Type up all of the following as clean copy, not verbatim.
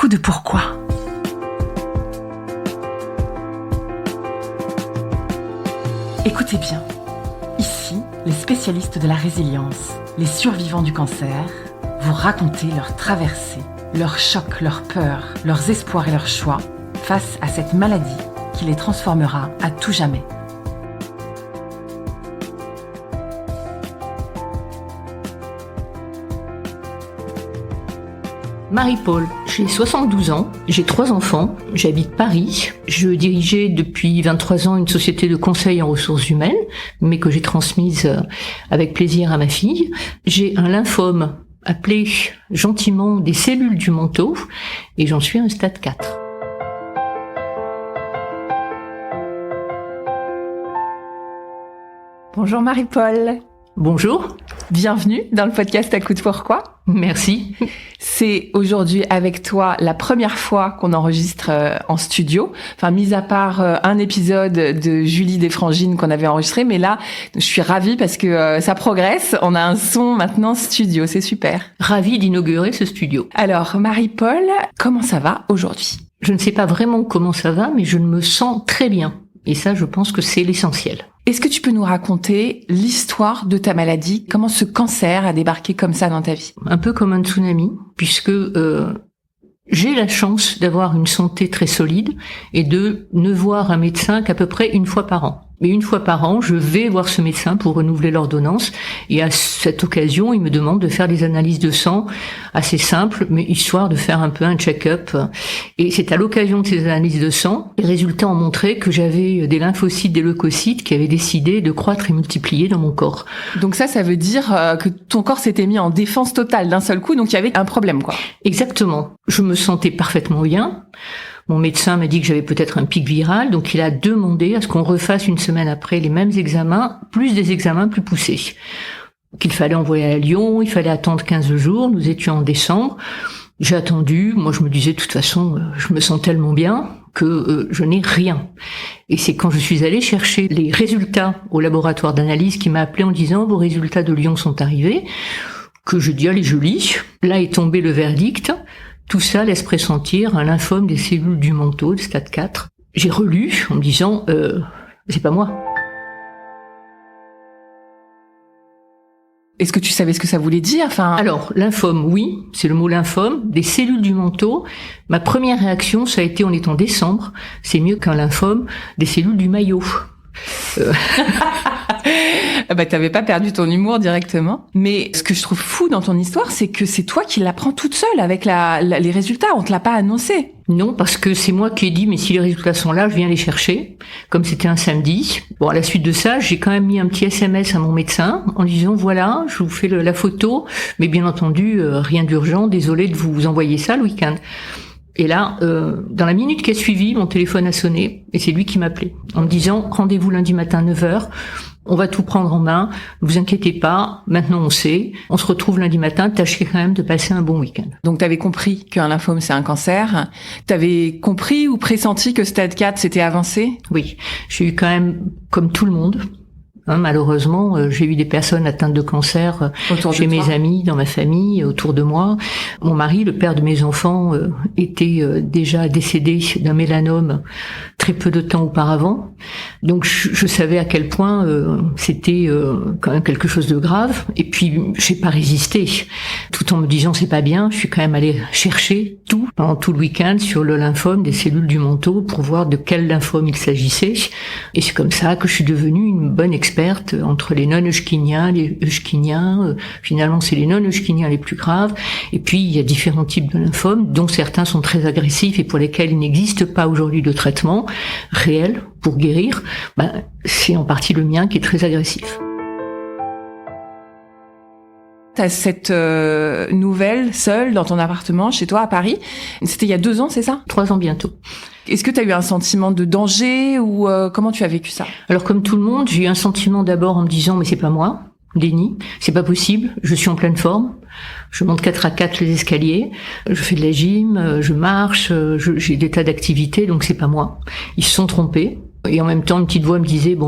coup de pourquoi. Écoutez bien, ici, les spécialistes de la résilience, les survivants du cancer, vous racontez leur traversée, leurs chocs, leurs peurs, leurs espoirs et leurs choix face à cette maladie qui les transformera à tout jamais. Marie-Paul, j'ai 72 ans, j'ai 3 enfants, j'habite Paris. Je dirigeais depuis 23 ans une société de conseil en ressources humaines, mais que j'ai transmise avec plaisir à ma fille. J'ai un lymphome appelé gentiment des cellules du manteau et j'en suis à un stade 4. Bonjour Marie-Paul. Bonjour. Bienvenue dans le podcast À coup de pourquoi. Merci. C'est aujourd'hui avec toi la première fois qu'on enregistre en studio. Enfin, mis à part un épisode de Julie Desfrangines qu'on avait enregistré. Mais là, je suis ravie parce que ça progresse. On a un son maintenant studio. C'est super. Ravie d'inaugurer ce studio. Alors, Marie-Paul, comment ça va aujourd'hui ? Je ne sais pas vraiment comment ça va, mais je me sens très bien. Et ça, je pense que c'est l'essentiel. Est-ce que tu peux nous raconter l'histoire de ta maladie ? Comment ce cancer a débarqué comme ça dans ta vie ? Un peu comme un tsunami, puisque j'ai la chance d'avoir une santé très solide et de ne voir un médecin qu'à peu près une fois par an. Mais une fois par an, je vais voir ce médecin pour renouveler l'ordonnance. Et à cette occasion, il me demande de faire des analyses de sang assez simples, mais histoire de faire un peu un check-up. Et c'est à l'occasion de ces analyses de sang, les résultats ont montré que j'avais des lymphocytes, des leucocytes qui avaient décidé de croître et multiplier dans mon corps. Donc ça veut dire que ton corps s'était mis en défense totale d'un seul coup, donc il y avait un problème, quoi. Exactement. Je me sentais parfaitement bien. Mon médecin m'a dit que j'avais peut-être un pic viral, donc il a demandé à ce qu'on refasse une semaine après les mêmes examens, plus des examens plus poussés. Qu'il fallait envoyer à Lyon, il fallait attendre 15 jours, nous étions en décembre. J'ai attendu, moi je me disais de toute façon, je me sens tellement bien que je n'ai rien. Et c'est quand je suis allée chercher les résultats au laboratoire d'analyse qui m'a appelé en disant « Vos résultats de Lyon sont arrivés », que je dis « Allez, je lis ». Là est tombé le verdict. Tout ça laisse pressentir un lymphome des cellules du manteau, de stade 4. J'ai relu en me disant c'est pas moi. Est-ce que tu savais ce que ça voulait dire ? Alors, lymphome, oui, c'est le mot lymphome, des cellules du manteau. Ma première réaction, ça a été, on est en décembre, c'est mieux qu'un lymphome des cellules du maillot. T'avais pas perdu ton humour directement. Mais ce que je trouve fou dans ton histoire, c'est que c'est toi qui l'apprends toute seule avec les résultats. On te l'a pas annoncé. Non, parce que c'est moi qui ai dit, mais si les résultats sont là, je viens les chercher. Comme c'était un samedi. Bon, à la suite de ça, j'ai quand même mis un petit SMS à mon médecin en disant, voilà, je vous fais la photo, mais bien entendu, rien d'urgent, désolé de vous envoyer ça le week-end. Et là, dans la minute qui a suivi, mon téléphone a sonné et c'est lui qui m'appelait en me disant « Rendez-vous lundi matin 9h, on va tout prendre en main, ne vous inquiétez pas, maintenant on sait, on se retrouve lundi matin, tâchez quand même de passer un bon week-end. » Donc t'avais compris qu'un lymphome c'est un cancer, t'avais compris ou pressenti que stade 4 c'était avancé ? Oui, j'ai eu quand même, comme tout le monde, malheureusement, j'ai eu des personnes atteintes de cancer chez mes amis, dans ma famille, autour de moi. Mon mari, le père de mes enfants, était déjà décédé d'un mélanome très peu de temps auparavant. Donc je savais à quel point c'était quand même quelque chose de grave. Et puis j'ai pas résisté. Tout en me disant c'est pas bien, je suis quand même allée chercher tout pendant tout le week-end sur le lymphome des cellules du manteau pour voir de quel lymphome il s'agissait. Et c'est comme ça que je suis devenue une bonne experte entre les non-Hodgkiniens, les Hodgkiniens. Finalement, c'est les non-Hodgkiniens les plus graves. Et puis, il y a différents types de lymphomes, dont certains sont très agressifs et pour lesquels il n'existe pas aujourd'hui de traitement réel pour guérir. C'est en partie le mien qui est très agressif. T'as cette nouvelle seule dans ton appartement chez toi à Paris. C'était il y a 2 ans, c'est ça ? 3 ans bientôt. Est-ce que tu as eu un sentiment de danger ou comment tu as vécu ça ? Alors comme tout le monde, j'ai eu un sentiment d'abord en me disant mais c'est pas moi, déni, c'est pas possible, je suis en pleine forme, je monte 4 à 4 les escaliers, je fais de la gym, je marche, j'ai des tas d'activités donc c'est pas moi. Ils se sont trompés. Et en même temps, une petite voix me disait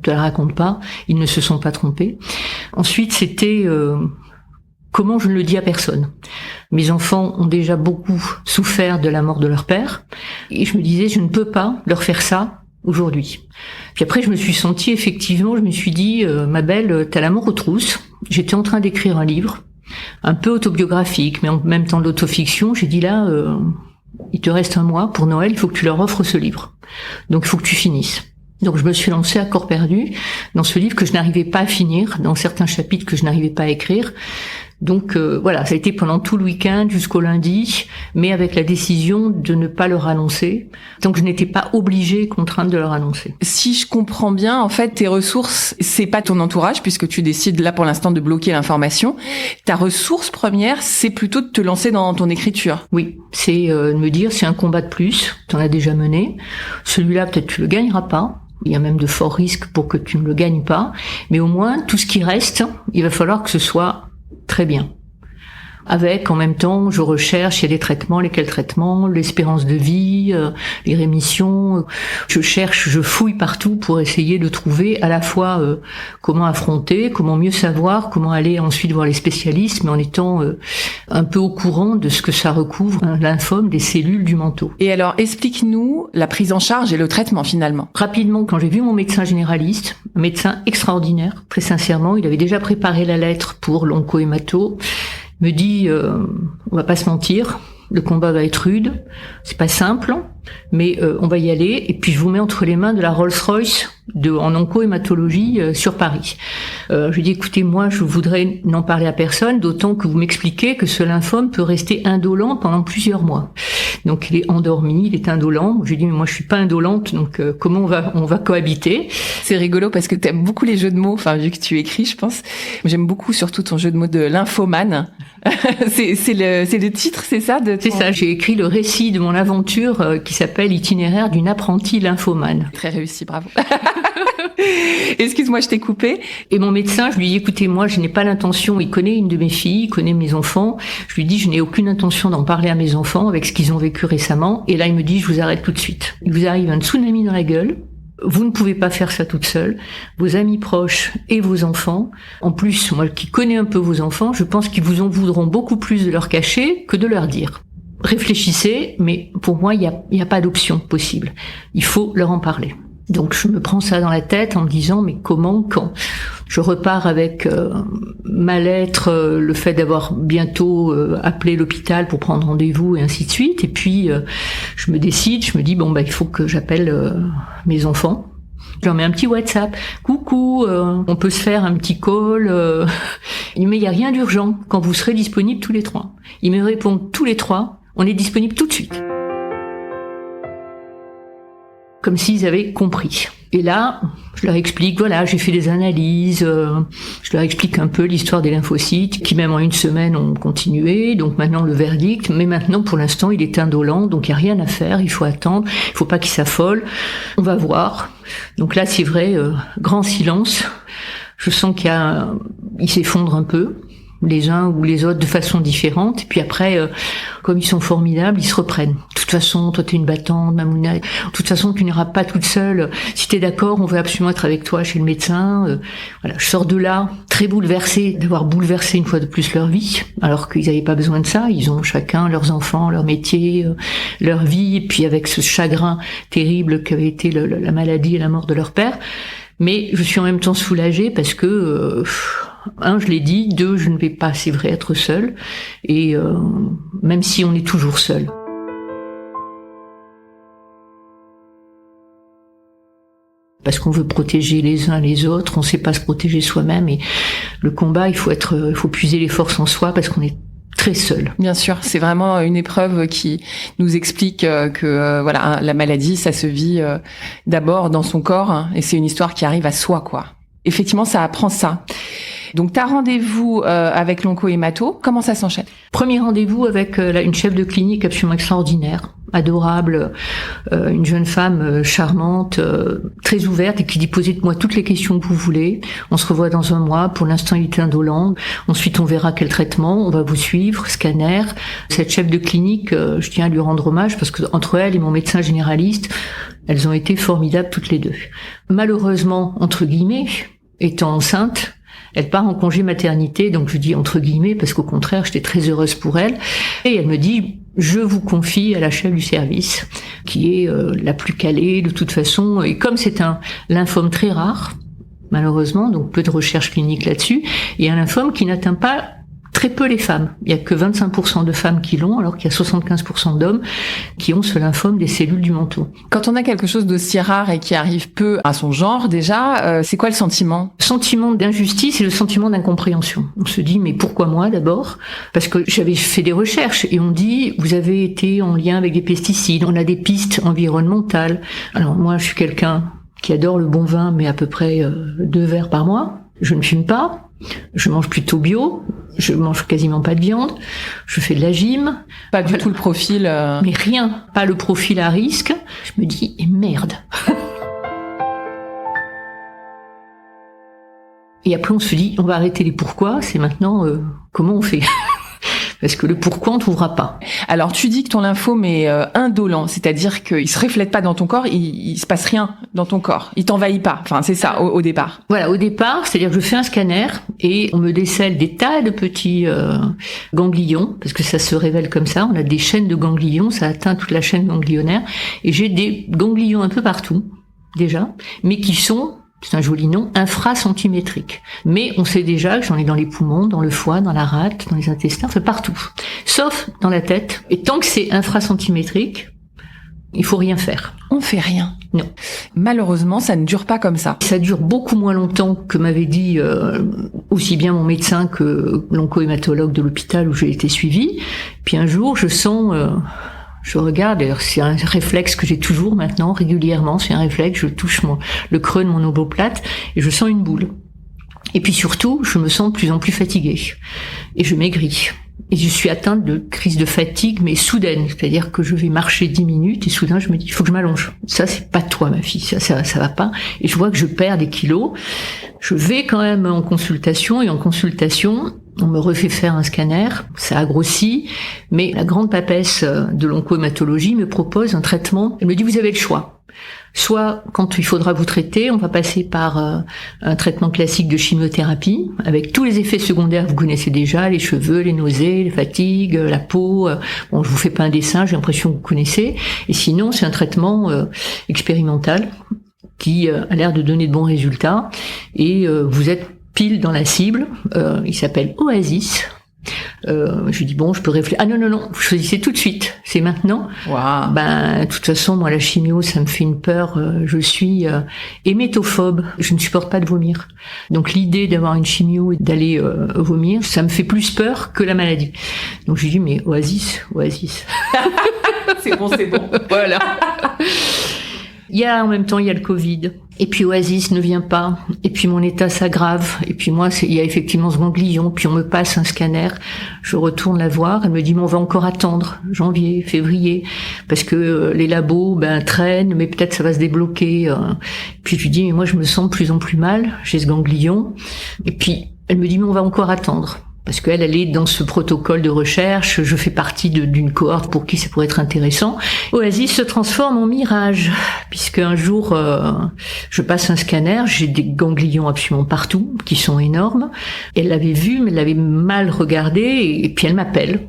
te la raconte pas, ils ne se sont pas trompés. Ensuite, c'était comment je ne le dis à personne. Mes enfants ont déjà beaucoup souffert de la mort de leur père, et je me disais, je ne peux pas leur faire ça aujourd'hui. Puis après, je me suis sentie, effectivement, je me suis dit, ma belle, t'as la mort aux trousses. J'étais en train d'écrire un livre, un peu autobiographique, mais en même temps de l'autofiction. J'ai dit là, il te reste un mois pour Noël, il faut que tu leur offres ce livre. Donc il faut que tu finisses. Donc je me suis lancée à corps perdu dans ce livre que je n'arrivais pas à finir, dans certains chapitres que je n'arrivais pas à écrire. Donc voilà, ça a été pendant tout le week-end jusqu'au lundi, mais avec la décision de ne pas leur annoncer, donc je n'étais pas obligée, contrainte de leur annoncer. Si je comprends bien, en fait, tes ressources, c'est pas ton entourage, puisque tu décides là pour l'instant de bloquer l'information. Ta ressource première, c'est plutôt de te lancer dans ton écriture. Oui, c'est de me dire, c'est un combat de plus, t'en as déjà mené, celui-là peut-être tu le gagneras pas. Il y a même de forts risques pour que tu ne le gagnes pas, mais au moins tout ce qui reste, il va falloir que ce soit très bien. Avec, en même temps, je recherche, il y a des traitements, lesquels traitements, l'espérance de vie, les rémissions. Je cherche, je fouille partout pour essayer de trouver à la fois comment affronter, comment mieux savoir, comment aller ensuite voir les spécialistes, mais en étant un peu au courant de ce que ça recouvre, un lymphome des cellules du manteau. Et alors, explique-nous la prise en charge et le traitement finalement. Rapidement, quand j'ai vu mon médecin généraliste, un médecin extraordinaire, très sincèrement, il avait déjà préparé la lettre pour l'onco-hémato, me dit, on va pas se mentir, le combat va être rude, c'est pas simple, mais on va y aller, et puis je vous mets entre les mains de la Rolls-Royce en onco-hématologie sur Paris. Je lui dis, écoutez, moi je voudrais n'en parler à personne, d'autant que vous m'expliquez que ce lymphome peut rester indolent pendant plusieurs mois. Donc il est endormi, il est indolent. Je lui dis, mais moi je suis pas indolente, donc comment on va cohabiter? C'est rigolo parce que tu aimes beaucoup les jeux de mots, enfin vu que tu écris, je pense. J'aime beaucoup surtout ton jeu de mots de lymphomane. c'est le titre, c'est ça C'est ça, j'ai écrit le récit de mon aventure qui s'appelle Itinéraire d'une apprentie lymphomane. Très réussi, bravo. Excuse-moi, je t'ai coupé. Et mon médecin, je lui dis, écoutez, moi, je n'ai pas l'intention, il connaît une de mes filles, il connaît mes enfants. Je lui dis, je n'ai aucune intention d'en parler à mes enfants avec ce qu'ils ont vécu récemment. Et là, il me dit, je vous arrête tout de suite. Il vous arrive un tsunami dans la gueule. Vous ne pouvez pas faire ça toute seule. Vos amis proches et vos enfants. En plus, moi qui connais un peu vos enfants, je pense qu'ils vous en voudront beaucoup plus de leur cacher que de leur dire. Réfléchissez, mais pour moi, il y a pas d'option possible. Il faut leur en parler. Donc je me prends ça dans la tête en me disant, mais comment, quand? Je repars avec ma lettre, le fait d'avoir bientôt appelé l'hôpital pour prendre rendez-vous et ainsi de suite. Et puis je me décide, je me dis, bon, il faut que j'appelle mes enfants. Je leur mets un petit WhatsApp. Coucou, on peut se faire un petit call. Mais il n'y a rien d'urgent quand vous serez disponibles tous les trois. Ils me répondent tous les trois, on est disponibles tout de suite. Comme s'ils avaient compris. Et là, je leur explique, voilà, j'ai fait des analyses, je leur explique un peu l'histoire des lymphocytes, qui même en une semaine ont continué, donc maintenant le verdict, mais maintenant pour l'instant il est indolent, donc il n'y a rien à faire, il faut attendre, il faut pas qu'il s'affole, on va voir. Donc là c'est vrai, grand silence, je sens il s'effondre un peu, les uns ou les autres de façon différente, et puis après, comme ils sont formidables, ils se reprennent. De toute façon, toi t'es une battante, Mamouna, de toute façon tu n'iras pas toute seule, si t'es d'accord, on veut absolument être avec toi chez le médecin. Voilà, je sors de là, très bouleversée, d'avoir bouleversé une fois de plus leur vie, alors qu'ils n'avaient pas besoin de ça, ils ont chacun leurs enfants, leur métier, leur vie, et puis avec ce chagrin terrible qu'avait été la maladie et la mort de leur père. Mais je suis en même temps soulagée parce que... je l'ai dit, 2, je ne vais pas, c'est vrai, être seule, et même si on est toujours seul. Parce qu'on veut protéger les uns les autres, on ne sait pas se protéger soi-même, et le combat, il faut puiser les forces en soi parce qu'on est très seul. Bien sûr, c'est vraiment une épreuve qui nous explique que voilà, la maladie, ça se vit d'abord dans son corps, hein, et c'est une histoire qui arrive à soi, quoi. Effectivement, ça apprend ça. Donc, t'as rendez-vous avec l'onco-hémato. Comment ça s'enchaîne? Premier rendez-vous avec une chef de clinique absolument extraordinaire, adorable, une jeune femme charmante, très ouverte et qui dit posez-moi toutes les questions que vous voulez. On se revoit dans un mois. Pour l'instant, il est indolent. Ensuite, on verra quel traitement. On va vous suivre, scanner. Cette chef de clinique, je tiens à lui rendre hommage parce que entre elle et mon médecin généraliste, elles ont été formidables toutes les deux. Malheureusement, entre guillemets, étant enceinte, Elle part en congé maternité, donc je dis entre guillemets, parce qu'au contraire, j'étais très heureuse pour elle. Et elle me dit, je vous confie à la chef du service, qui est la plus calée de toute façon. Et comme c'est un lymphome très rare, malheureusement, donc peu de recherche clinique là-dessus, et un lymphome qui n'atteint pas très peu les femmes. Il y a que 25% de femmes qui l'ont, alors qu'il y a 75% d'hommes qui ont ce lymphome des cellules du menton. Quand on a quelque chose d'aussi rare et qui arrive peu à son genre, déjà, c'est quoi le sentiment ? Le sentiment d'injustice et le sentiment d'incompréhension. On se dit, mais pourquoi moi d'abord ? Parce que j'avais fait des recherches et on dit, vous avez été en lien avec des pesticides, on a des pistes environnementales. Alors moi, je suis quelqu'un qui adore le bon vin, mais à peu près 2 verres par mois. Je ne fume pas. Je mange plutôt bio, je mange quasiment pas de viande, je fais de la gym. Pas du tout le profil... Mais rien, pas le profil à risque. Je me dis, merde. Et après on se dit, on va arrêter les pourquoi, c'est maintenant comment on fait. Parce que le pourquoi, on trouvera pas. Alors, tu dis que ton lymphome est indolent, c'est-à-dire qu'il se reflète pas dans ton corps, il se passe rien dans ton corps, il t'envahit pas. Enfin, c'est ça au départ. Voilà, au départ, c'est-à-dire que je fais un scanner et on me décèle des tas de petits ganglions, parce que ça se révèle comme ça. On a des chaînes de ganglions, ça atteint toute la chaîne ganglionnaire, et j'ai des ganglions un peu partout déjà, mais qui sont, c'est un joli nom, infracentimétrique. Mais on sait déjà que j'en ai dans les poumons, dans le foie, dans la rate, dans les intestins, enfin partout. Sauf dans la tête. Et tant que c'est infracentimétrique, il faut rien faire. On fait rien. Non. Malheureusement, ça ne dure pas comme ça. Ça dure beaucoup moins longtemps que m'avait dit aussi bien mon médecin que l'onco-hématologue de l'hôpital où j'ai été suivie. Puis un jour, je sens... je regarde, d'ailleurs c'est un réflexe que j'ai toujours maintenant, régulièrement, c'est un réflexe, je touche le creux de mon omoplate et je sens une boule. Et puis surtout, je me sens de plus en plus fatiguée et je maigris. Et je suis atteinte de crise de fatigue, mais soudaine, c'est-à-dire que je vais marcher 10 minutes et soudain je me dis, il faut que je m'allonge. Ça, c'est pas toi, ma fille, ça va pas. Et je vois que je perds des kilos. Je vais quand même en consultation et en consultation, on me refait faire un scanner, ça a grossi, mais la grande papesse de l'onco-hématologie me propose un traitement. Elle me dit, vous avez le choix. Soit, quand il faudra vous traiter, on va passer par un traitement classique de chimiothérapie, avec tous les effets secondaires que vous connaissez déjà, les cheveux, les nausées, les fatigues, la peau. Bon, je vous fais pas un dessin, j'ai l'impression que vous connaissez. Et sinon, c'est un traitement expérimental qui a l'air de donner de bons résultats. Et vous êtes pile dans la cible. Il s'appelle Oasis. Je lui dis bon, je peux réfléchir. Ah non, vous choisissez tout de suite, c'est maintenant. Wow. Ben, de toute façon, moi la chimio, ça me fait une peur. Je suis hémétophobe, je ne supporte pas de vomir. Donc l'idée d'avoir une chimio et d'aller vomir, ça me fait plus peur que la maladie. Donc je lui dis mais Oasis. C'est bon. Voilà. En même temps, il y a le Covid. Et puis Oasis ne vient pas. Et puis mon état s'aggrave. Et puis moi, il y a effectivement ce ganglion. Puis on me passe un scanner. Je retourne la voir. Elle me dit, mais on va encore attendre. Janvier, février. Parce que les labos, traînent. Mais peut-être ça va se débloquer. Puis je lui dis, mais moi, je me sens de plus en plus mal. J'ai ce ganglion. Et puis elle me dit, mais on va encore attendre. Parce qu'elle est dans ce protocole de recherche, je fais partie d'une cohorte pour qui ça pourrait être intéressant. Oasis se transforme en mirage, puisque un jour, je passe un scanner, j'ai des ganglions absolument partout, qui sont énormes. Elle l'avait vu, mais elle l'avait mal regardé, et puis elle m'appelle.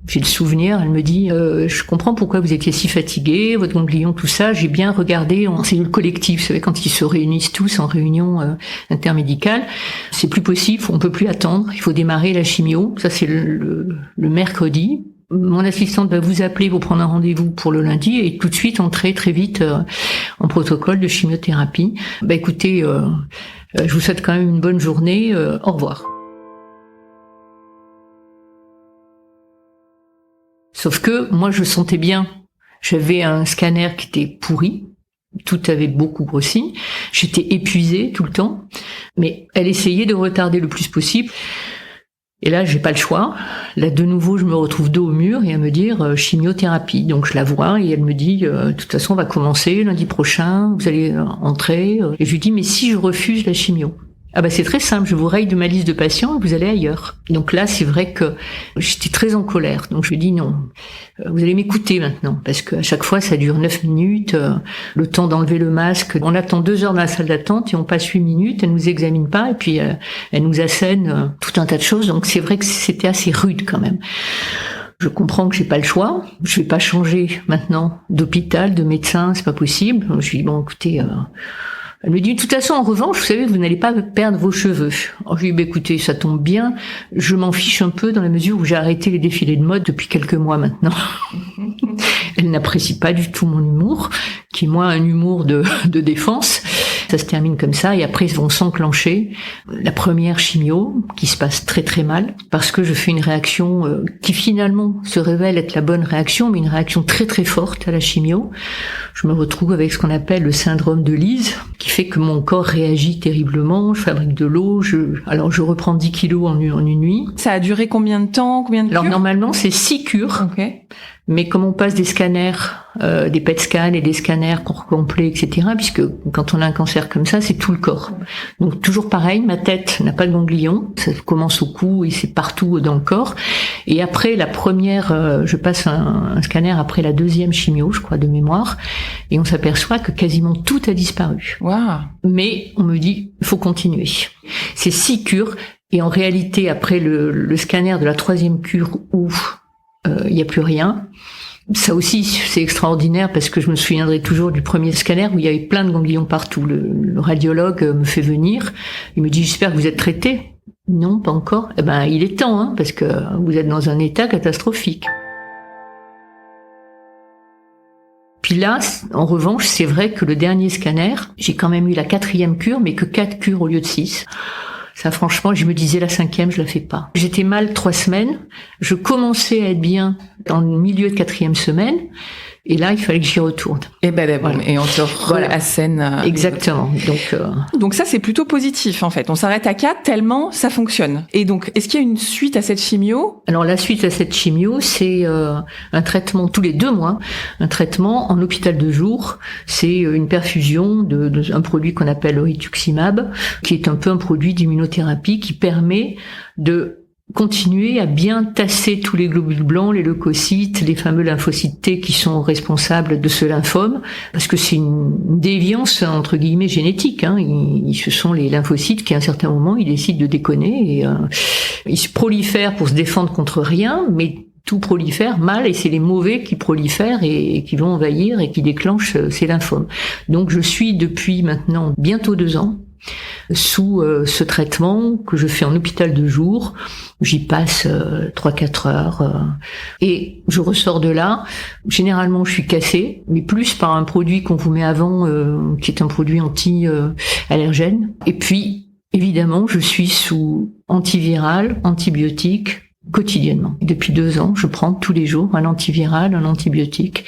J'ai le souvenir, elle me dit, je comprends pourquoi vous étiez si fatigué, votre ganglion, tout ça, j'ai bien regardé en cellule collective, vous savez, quand ils se réunissent tous en réunion intermédicale, c'est plus possible, on peut plus attendre, il faut démarrer la chimio, ça c'est le mercredi. Mon assistante va vous appeler pour prendre un rendez-vous pour le lundi et tout de suite entrer très vite en protocole de chimiothérapie. Écoutez, je vous souhaite quand même une bonne journée, au revoir. Sauf que moi, je sentais bien. J'avais un scanner qui était pourri. Tout avait beaucoup grossi. J'étais épuisée tout le temps. Mais elle essayait de retarder le plus possible. Et là, j'ai pas le choix. Là, de nouveau, je me retrouve dos au mur et à me dire chimiothérapie. Donc, je la vois et elle me dit, de toute façon, on va commencer lundi prochain. Vous allez entrer. Et je lui dis, mais si je refuse la chimio? Ah bah c'est très simple, je vous raye de ma liste de patients et vous allez ailleurs. Donc là, c'est vrai que j'étais très en colère. Donc je lui dis non, vous allez m'écouter maintenant, parce qu'à chaque fois, ça dure 9 minutes, le temps d'enlever le masque. On attend 2 heures dans la salle d'attente et on passe 8 minutes, elle nous examine pas et puis elle nous assène tout un tas de choses. Donc c'est vrai que c'était assez rude quand même. Je comprends que j'ai pas le choix. Je vais pas changer maintenant d'hôpital, de médecin, c'est pas possible. Je lui dis bon, écoutez, elle me dit de toute façon, en revanche, vous savez, vous n'allez pas perdre vos cheveux. Alors, je lui dis écoutez, ça tombe bien. Je m'en fiche un peu dans la mesure où j'ai arrêté les défilés de mode depuis quelques mois maintenant. Elle n'apprécie pas du tout mon humour, qui est moi un humour de défense. Ça se termine comme ça et après ils vont s'enclencher la première chimio qui se passe très très mal parce que je fais une réaction qui finalement se révèle être la bonne réaction mais une réaction très très forte à la chimio. Je me retrouve avec ce qu'on appelle le syndrome de Lise qui fait que mon corps réagit terriblement, je fabrique de l'eau, je reprends 10 kilos en une nuit. Ça a duré combien de temps, combien de cures? Alors normalement c'est 6 cures. Okay. Mais comme on passe des scanners, des PET scans et des scanners corps complet, etc., puisque quand on a un cancer comme ça, c'est tout le corps. Donc toujours pareil, ma tête n'a pas de ganglion, ça commence au cou et c'est partout dans le corps. Et après la première, je passe un scanner après la deuxième chimio, je crois, de mémoire, et on s'aperçoit que quasiment tout a disparu. Wow. Mais on me dit, il faut continuer. C'est 6 cures, et en réalité, après le scanner de la 3e cure où il n'y a plus rien. Ça aussi, c'est extraordinaire parce que je me souviendrai toujours du premier scanner où il y avait plein de ganglions partout. Le radiologue me fait venir. Il me dit, j'espère que vous êtes traité. Non, pas encore. Eh ben, il est temps, parce que vous êtes dans un état catastrophique. Puis là, en revanche, c'est vrai que le dernier scanner, j'ai quand même eu la 4e cure, mais que 4 cures au lieu de 6. Ça, franchement, je me disais la 5e, je la fais pas. J'étais mal 3 semaines. Je commençais à être bien dans le milieu de 4e semaine. Et là, il fallait que j'y retourne. Et voilà. Et on te assène. Exactement. Donc ça, c'est plutôt positif, en fait. On s'arrête à 4 tellement ça fonctionne. Et donc, est-ce qu'il y a une suite à cette chimio? Alors, la suite à cette chimio, c'est un traitement tous les 2 mois. Un traitement en hôpital de jour. C'est une perfusion de un produit qu'on appelle le rituximab, qui est un peu un produit d'immunothérapie qui permet de continuer à bien tasser tous les globules blancs, les leucocytes, les fameux lymphocytes T qui sont responsables de ce lymphome, parce que c'est une déviance entre guillemets génétique. Ce sont les lymphocytes qui à un certain moment ils décident de déconner et ils se prolifèrent pour se défendre contre rien, mais tout prolifère mal et c'est les mauvais qui prolifèrent et qui vont envahir et qui déclenchent ces lymphomes. Donc je suis depuis maintenant bientôt 2 ans sous ce traitement que je fais en hôpital de jour. J'y passe 3-4 heures et je ressors de là. Généralement, je suis cassée, mais plus par un produit qu'on vous met avant, qui est un produit anti-allergène. Et puis, évidemment, je suis sous antiviral, antibiotique, quotidiennement. Depuis 2 ans, je prends tous les jours un antiviral, un antibiotique,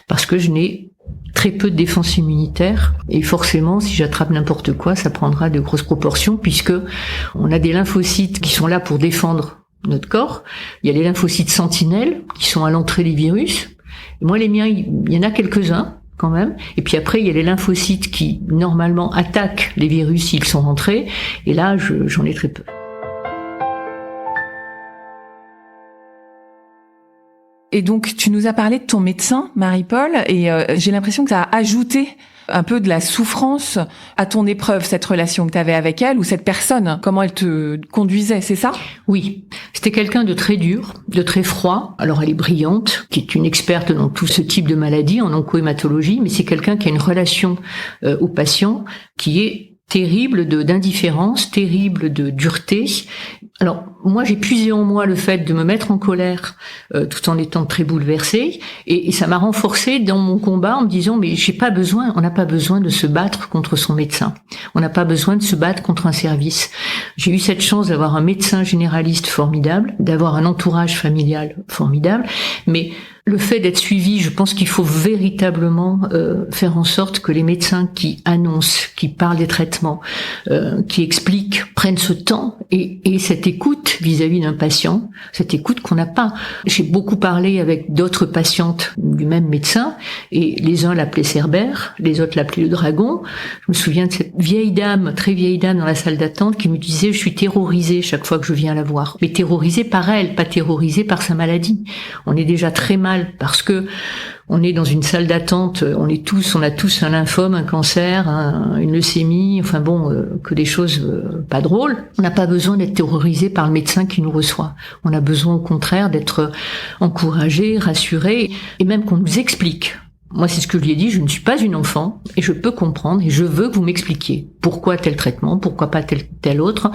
parce que je n'ai très peu de défense immunitaire et forcément si j'attrape n'importe quoi ça prendra de grosses proportions puisque on a des lymphocytes qui sont là pour défendre notre corps, il y a les lymphocytes sentinelles qui sont à l'entrée des virus et moi les miens il y en a quelques-uns quand même et puis après il y a les lymphocytes qui normalement attaquent les virus s'ils sont rentrés et là j'en ai très peu. Et donc, tu nous as parlé de ton médecin, Marie-Paul, et j'ai l'impression que ça a ajouté un peu de la souffrance à ton épreuve, cette relation que tu avais avec elle, ou cette personne, comment elle te conduisait, c'est ça? Oui, c'était quelqu'un de très dur, de très froid. Alors elle est brillante, qui est une experte dans tout ce type de maladie, en oncohématologie, mais c'est quelqu'un qui a une relation au patient qui est terrible d'indifférence, terrible de dureté. Alors, moi, j'ai puisé en moi le fait de me mettre en colère tout en étant très bouleversée et ça m'a renforcée dans mon combat en me disant mais on n'a pas besoin de se battre contre son médecin. On n'a pas besoin de se battre contre un service. J'ai eu cette chance d'avoir un médecin généraliste formidable, d'avoir un entourage familial formidable, mais Le fait d'être suivi, je pense qu'il faut véritablement faire en sorte que les médecins qui annoncent, qui parlent des traitements, qui expliquent, prennent ce temps et cette écoute vis-à-vis d'un patient, cette écoute qu'on n'a pas. J'ai beaucoup parlé avec d'autres patientes du même médecin et les uns l'appelaient Cerbère, les autres l'appelaient le dragon. Je me souviens de cette vieille dame, très vieille dame dans la salle d'attente qui me disait « je suis terrorisée chaque fois que je viens la voir ». Mais terrorisée par elle, pas terrorisée par sa maladie. On est déjà très mal parce que on est dans une salle d'attente, on a tous un lymphome, un cancer, une leucémie, enfin bon, que des choses pas drôles. On n'a pas besoin d'être terrorisé par le médecin qui nous reçoit. On a besoin au contraire d'être encouragé, rassuré, et même qu'on nous explique. Moi, c'est ce que je lui ai dit, je ne suis pas une enfant, et je peux comprendre, et je veux que vous m'expliquiez pourquoi tel traitement, pourquoi pas tel autre.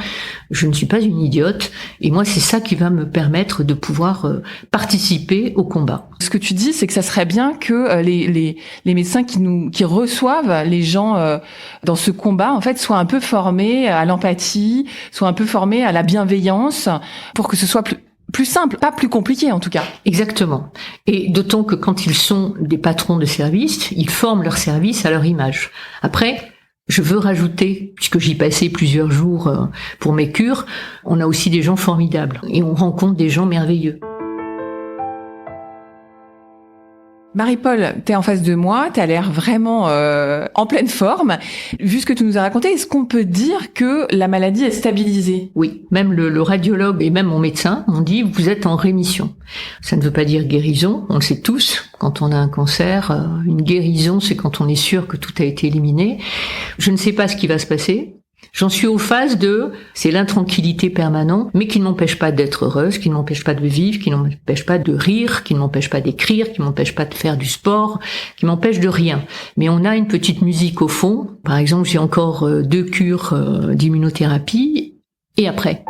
Je ne suis pas une idiote, et moi, c'est ça qui va me permettre de pouvoir participer au combat. Ce que tu dis, c'est que ça serait bien que les médecins qui reçoivent les gens dans ce combat, en fait, soient un peu formés à l'empathie, soient un peu formés à la bienveillance, pour que ce soit plus simple, pas plus compliqué en tout cas. Exactement. Et d'autant que quand ils sont des patrons de service, ils forment leur service à leur image. Après, je veux rajouter, puisque j'y passais plusieurs jours pour mes cures, on a aussi des gens formidables et on rencontre des gens merveilleux. Marie-Paul, t'es en face de moi, t'as l'air vraiment en pleine forme. Vu ce que tu nous as raconté, est-ce qu'on peut dire que la maladie est stabilisée ? Oui, même le radiologue et même mon médecin m'ont dit « vous êtes en rémission ». Ça ne veut pas dire guérison, on le sait tous. Quand on a un cancer, une guérison, c'est quand on est sûr que tout a été éliminé. Je ne sais pas ce qui va se passer. J'en suis aux phases c'est l'intranquillité permanente, mais qui ne m'empêche pas d'être heureuse, qui ne m'empêche pas de vivre, qui ne m'empêche pas de rire, qui ne m'empêche pas d'écrire, qui ne m'empêche pas de faire du sport, qui m'empêche de rien. Mais on a une petite musique au fond. Par exemple, j'ai encore 2 cures d'immunothérapie, et après.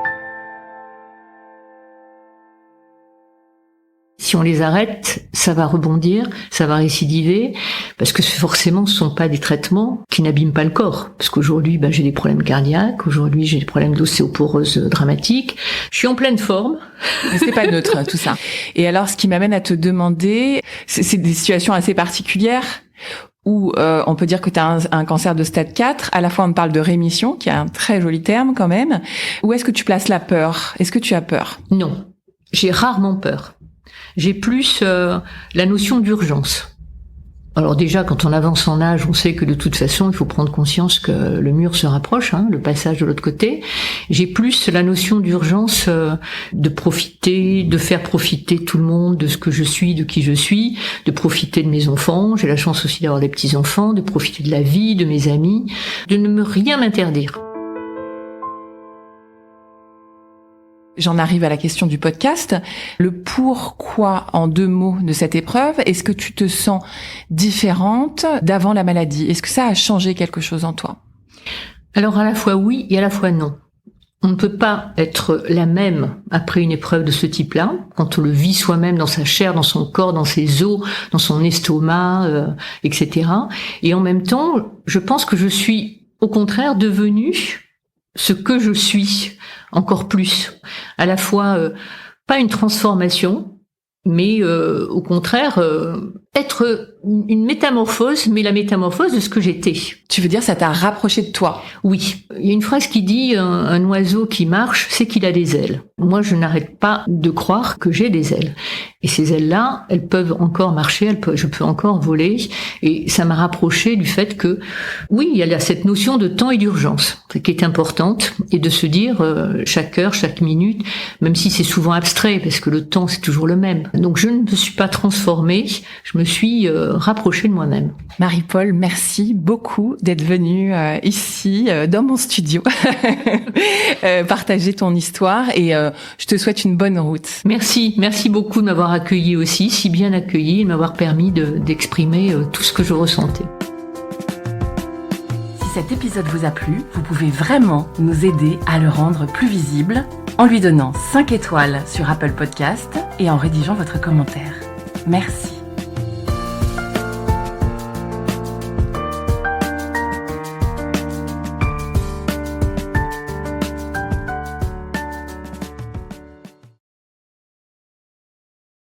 Si on les arrête, ça va rebondir, ça va récidiver, parce que forcément, ce sont pas des traitements qui n'abîment pas le corps. Parce qu'aujourd'hui, j'ai des problèmes cardiaques, aujourd'hui, j'ai des problèmes d'ostéoporose dramatique. Je suis en pleine forme. Mais c'est pas neutre, tout ça. Et alors, ce qui m'amène à te demander, c'est des situations assez particulières où on peut dire que tu as un cancer de stade 4, à la fois on parle de rémission, qui est un très joli terme quand même. Où est-ce que tu places la peur ? Est-ce que tu as peur ? Non, j'ai rarement peur. J'ai plus la notion d'urgence. Alors déjà, quand on avance en âge, on sait que de toute façon, il faut prendre conscience que le mur se rapproche, le passage de l'autre côté. J'ai plus la notion d'urgence de profiter, de faire profiter tout le monde de ce que je suis, de qui je suis, de profiter de mes enfants. J'ai la chance aussi d'avoir des petits-enfants, de profiter de la vie, de mes amis, de ne me rien m'interdire. J'en arrive à la question du podcast. Le pourquoi, en 2 mots, de cette épreuve. Est-ce que tu te sens différente d'avant la maladie ? Est-ce que ça a changé quelque chose en toi ? Alors à la fois oui et à la fois non. On ne peut pas être la même après une épreuve de ce type-là, quand on le vit soi-même dans sa chair, dans son corps, dans ses os, dans son estomac, etc. Et en même temps, je pense que je suis au contraire devenue ce que je suis, encore plus. À la fois, pas une transformation, mais au contraire, être une métamorphose, mais la métamorphose de ce que j'étais. Tu veux dire, ça t'a rapproché de toi ? Oui. Il y a une phrase qui dit un oiseau qui marche, c'est qu'il a des ailes. Moi, je n'arrête pas de croire que j'ai des ailes. Et ces ailes-là, elles peuvent encore marcher, je peux encore voler. Et ça m'a rapproché du fait que, oui, il y a cette notion de temps et d'urgence qui est importante, et de se dire chaque heure, chaque minute, même si c'est souvent abstrait, parce que le temps, c'est toujours le même. Donc, je ne me suis pas transformée, je me suis rapprochée de moi-même. Marie-Paul, merci beaucoup d'être venue ici, dans mon studio, partager ton histoire, et je te souhaite une bonne route. Merci beaucoup de m'avoir accueilli aussi, si bien accueilli, et de m'avoir permis d'exprimer tout ce que je ressentais. Si cet épisode vous a plu, vous pouvez vraiment nous aider à le rendre plus visible en lui donnant 5 étoiles sur Apple Podcast et en rédigeant votre commentaire. Merci.